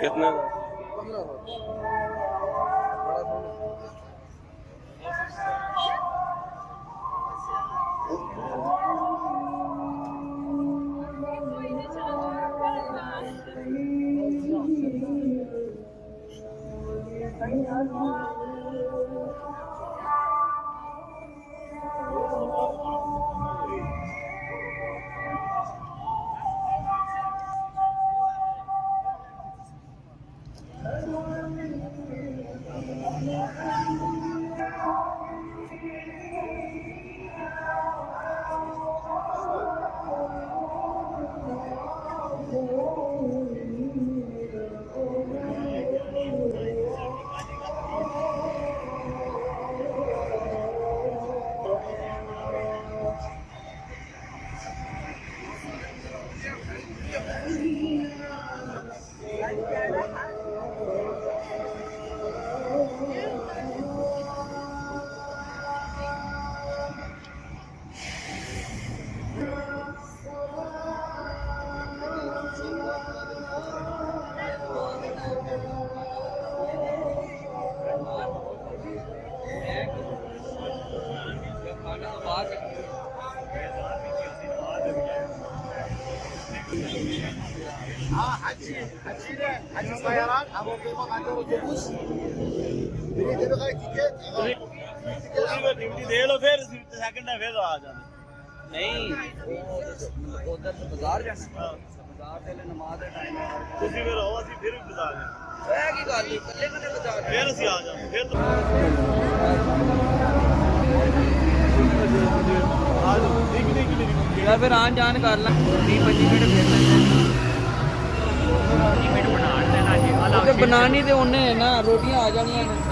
कितना حجز طيران ابو قيمه عند الاتوبيس بريد بغيت ticket duty दे लो फिर सेकंड है फिर आ जाना नहीं उधर बाजार जाना बाजार से नमाज का टाइम है ਤੁਸੀਂ ਫਿਰ ਆਓ ਅਸੀਂ ਫਿਰ ਬਾਜ਼ਾਰ ਜਾਣਾ ਇਹ ਕੀ ਗੱਲ ਹੈ ਇਕੱਲੇ ਕਦੇ ਬਾਜ਼ਾਰ ਫਿਰ ਅਸੀਂ ਆ ਜਾਵਾਂਗੇ ਫਿਰ ਆ ਜਾਓ ਠੀਕ ਯਾਰ ਫਿਰ ਆਣ ਜਾਣ ਕਰ ਲਾਂ 20-25 ਮਿੰਟ ਫਿਰ ਲੈਂਦੇ तो बनानी तो उन्हें है ना रोटियां आ जानियां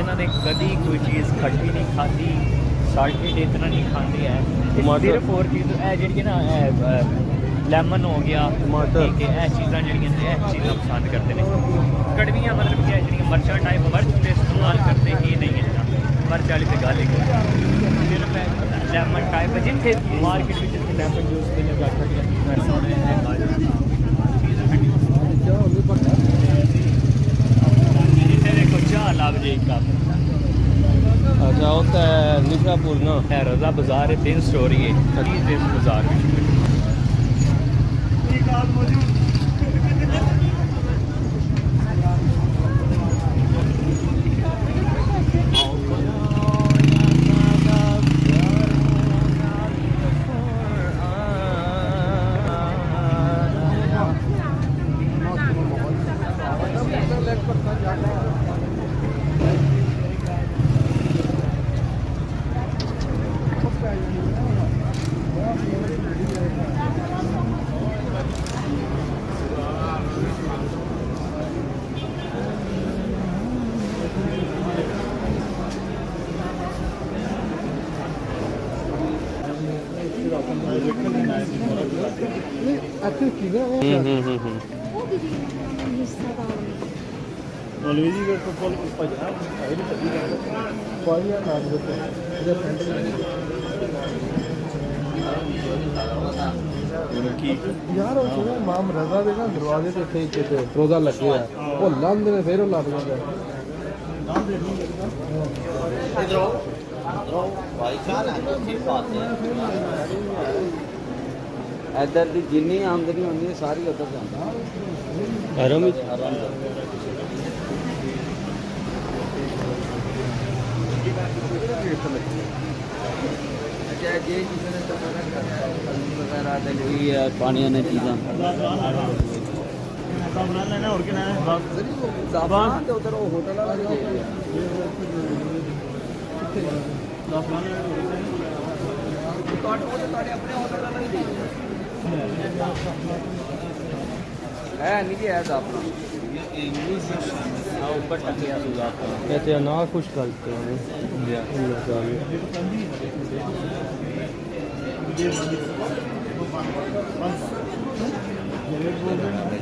इन्होंने कभी कोई चीज़ खट्टी नहीं खाती साल्टेड इतना नहीं खाती है सिर्फ और चीज़ जी ना लेमन हो गया टमाटर ठीक है चीज़ा चीज़ां पसंद करते हैं कड़वियाँ मतलब क्या जी मर्चा टाइप मर्च के इस्तेमाल करते ही नहीं है मर्च वाली तो गल ही सिर्फ लेमन टाइप जिथे मार्केट में जिथे लेमन जूस लाभ जी अच्छा होता है निशापुर ना है रजा बाजार है 3 स्टोरी है इस बाजार में यार इमाम रजा के ना दरवाजे ते रोजा लगे है वो लंद ने फिर लग जाता इधर की जिन्नी आमदनी होती है सारी उधर जाती हरम ही पानी ने चीज़ा उधर होटल है नहीं है कहते हैं ना खुश करते हैं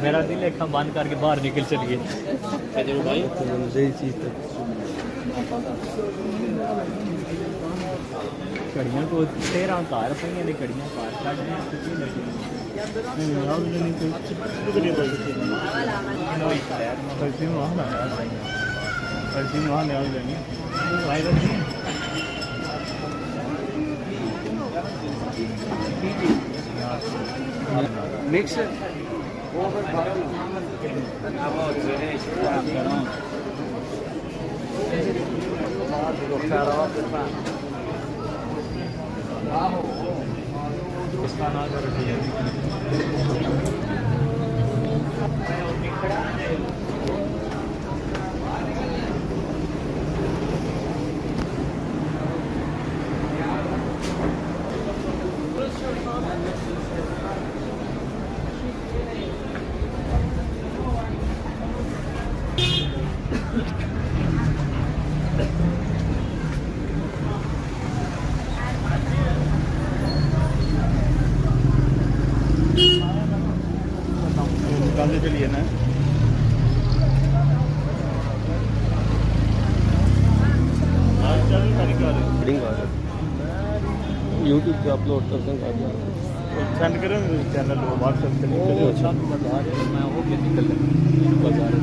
मेरा दिल एक बंद करके बाहर निकल चलिए भाई यही चीज़ तक घड़ियां को 13 कार पईयां ने घड़ियां कार काटने किसी नहीं मिक्स चलिए ना यूट्यूब पे अपलोड करते हैं सेंड करें चैनल व्हाट्सएप पे मैं वो क्या निकल बाजार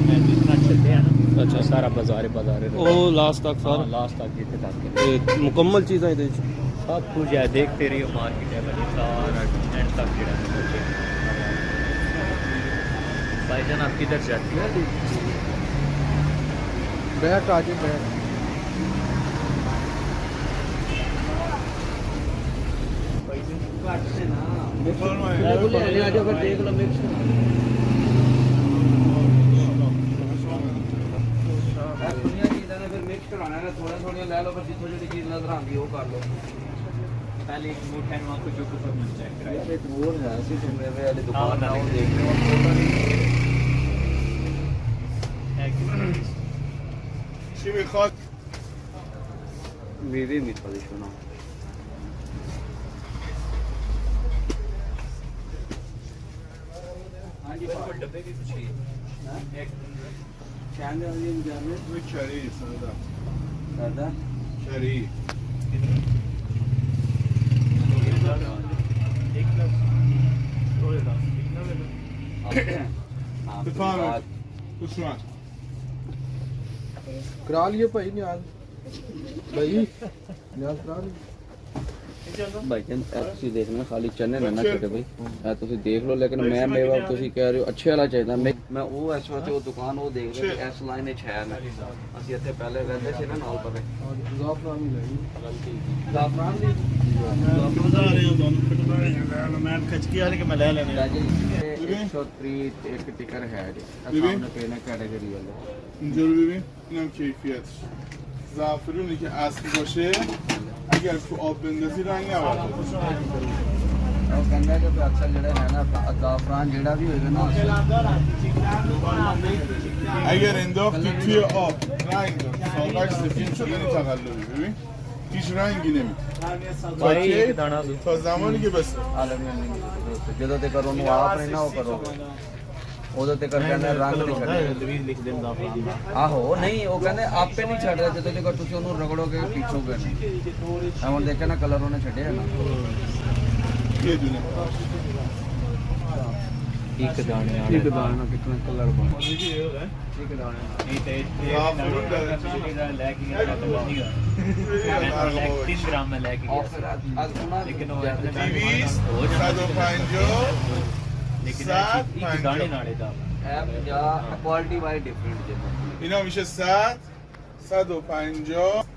मैं जितना चलते हैं ना अच्छा सारा बाजार ओ लास्ट तक सारा लास्ट तक जितने तक मुकम्मल चीज़ें इधर सब कुछ है देखते रहिए मार्केट है बड़ी सारा एंड तक गिरा भाईजान आप किधर जाती है बैठ आज बैठ देख लो मिक्स मिक्स कराना है थोड़ा थोड़ा ले लो फिर जितनी जो चीज़ नजर आती वो कर लो पहले एक मोटा है वहाँ को जो कुछ मिल चेक कराया एक और है ऐसी तुमने वाली दुकान ना वो देख रहे हो چی میخواد؟ میوه میخواد شما डब्बे भी कुछ ही چند آدمی می‌جامه توی کری سنده دادا کری بفرمایید بسم करा लिए भाई न्याज भाई न्याज करा लिए भाई जान ਤੁਸੀਂ ਦੇਖਣਾ ਖਾਲੀ ਚੰਨੇ ਨਾ ਨਾ ਛੱਡੇ ਬਈ ਇਹ ਤੁਸੀਂ ਦੇਖ ਲਓ ਲੇਕਿਨ ਮੈਂ ਮੇਵਾ ਤੁਸੀਂ ਕਹਿ ਰਹੇ ਹੋ ਅੱਛੇ ਵਾਲਾ ਚਾਹੀਦਾ ਮੈਂ ਉਹ ਇਸ ਵਾਰ ਤੇ ਉਹ ਦੁਕਾਨ ਉਹ ਦੇਖ ਰਿਹਾ ਕਿ ਇਸ ਲਾਈਨ ਵਿੱਚ ਹੈ ਨਾ ਅਸੀਂ ਇੱਥੇ ਪਹਿਲੇ ਰਹਿੰਦੇ ਸੀ ਨਾ ਨਾਲ ਪਵੇ ਜ਼ਾਫਰਾਨ ही ले ਜ਼ਾਫਰਾਨ ਦੀ بتا رہے ہیں دونوں کٹوا رہے ہیں میں کچکی والے کے میں لے لینے 130 ਇੱਕ ਟਿਕਰ ਹੈ ਜੀ ਸਾਹਮਣੇ ਪੇਨੇ کیٹگری ਵਾਲੇ اینجا رو ببین اینم کیفیتش زعفرونی که اصل باشه اگر تو آب بندازی رنگ نبره ਉਹ ਕਹਿੰਦਾ ਕਿ ਅਕਸਰ ਜਿਹੜਾ ਹੈ ਨਾ ਜ਼ਾਫਰਾਨ ਜਿਹੜਾ ਵੀ ਹੋਏਗਾ ਨਾ اگر انداختی توی آب رنگ داد ساقش سفید شد یعنی تقلبی ببین هیچ رنگی نمیده भाई एक दाना दो تا زمانی که بس ਜਦੋਂ ਤੇ ਕਰੋ ਨੂੰ ਆਪ ਨਹੀਂ ਨਾ ਉਹ ਕਰੋਗੇ ਉਦੋਂ ਤੇ ਕਰ ਕਹਿੰਦੇ ਰੰਗ ਨਹੀਂ ਛੱਡਦੇ लिख देना ਆਹੋ ਨਹੀਂ ਉਹ ਕਹਿੰਦੇ ਆਪੇ ਨਹੀਂ ਛੱਡ ਰਹੇ ਜਦੋਂ ਤੱਕ ਤੁਸੀਂ ਉਹਨੂੰ ਰਗੜੋਗੇ ਪੀਛੋਗੇ ਨਹੀਂ ਹੁਣ ਦੇਖਿਆ ਨਾ ਕਲਰ ਉਹਨੇ ਛੱਡਿਆ ਨਾ یه دونه ਇੱਕ ਦਾਣੇ ਵਾਲਾ ਇੱਕ ਦਾਣਾ ਕਿਤਨਾ ਕਲਰ ਬਣ ਇੱਕ ਦਾਣੇ ਨਹੀਂ ਤੇ ਜ਼ਾਫਰਨ ਦਾ ਲੈ ਕੇ ਗਿਆ ਤਾਂ ਨਹੀਂ ਗਾ 3 ਗ੍ਰਾਮ ਮੈਂ ਲੈ ਕੇ ਗਿਆ ਲੇਕਿਨ ਉਹ Divis, Sadopanjo, ਲੇਕਿਨ Saat, ਇੱਕ ਦਾਣੇ ਨਾਲੇ ਦਾ ਇਹ 50 ਕੁਆਲਿਟੀ ਵਾਈ ਡਿਫਰੈਂਟ ਜੇ اینا میشه 100 150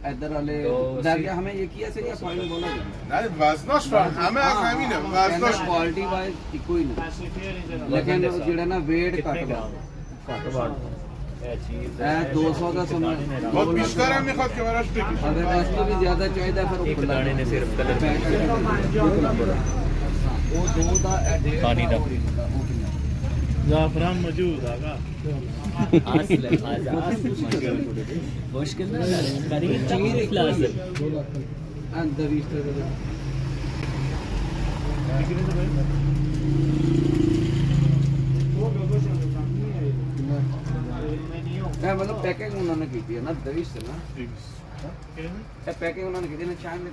इधर वाले तो दरिया हमें ये किया से या फाइनल बोला نه وزناش فرق همه از همینه وزناش क्वालिटी वाइज इको ही नहीं लेकिन ਜਿਹੜਾ ਨਾ weight ਘੱਟ ਵਾ ਘੱਟ ਬਾੜ ਇਹ ਚੀਜ਼ ਇਹ 200 ਦਾ ਸਮਾਂ باید بیشتر هم میخواد که براش بکشه अगर इसको भी ज्यादा चाहिए फिर ਇੱਕ ਦਾਣੇ ਨੇ ਸਿਰਫ ਕਲਰ ਉਹ ਦੋ ਦਾ ਪਾਣੀ ਦਾ ज़ाफ़रान मौजूद आगा मुश्किल ना करेंगे चीज इखलास अंदर इस तरह मतलब पैकिंग उन्होंने की थी ना दरिश से ना पैकिंग उन्होंने की थी ना चाय में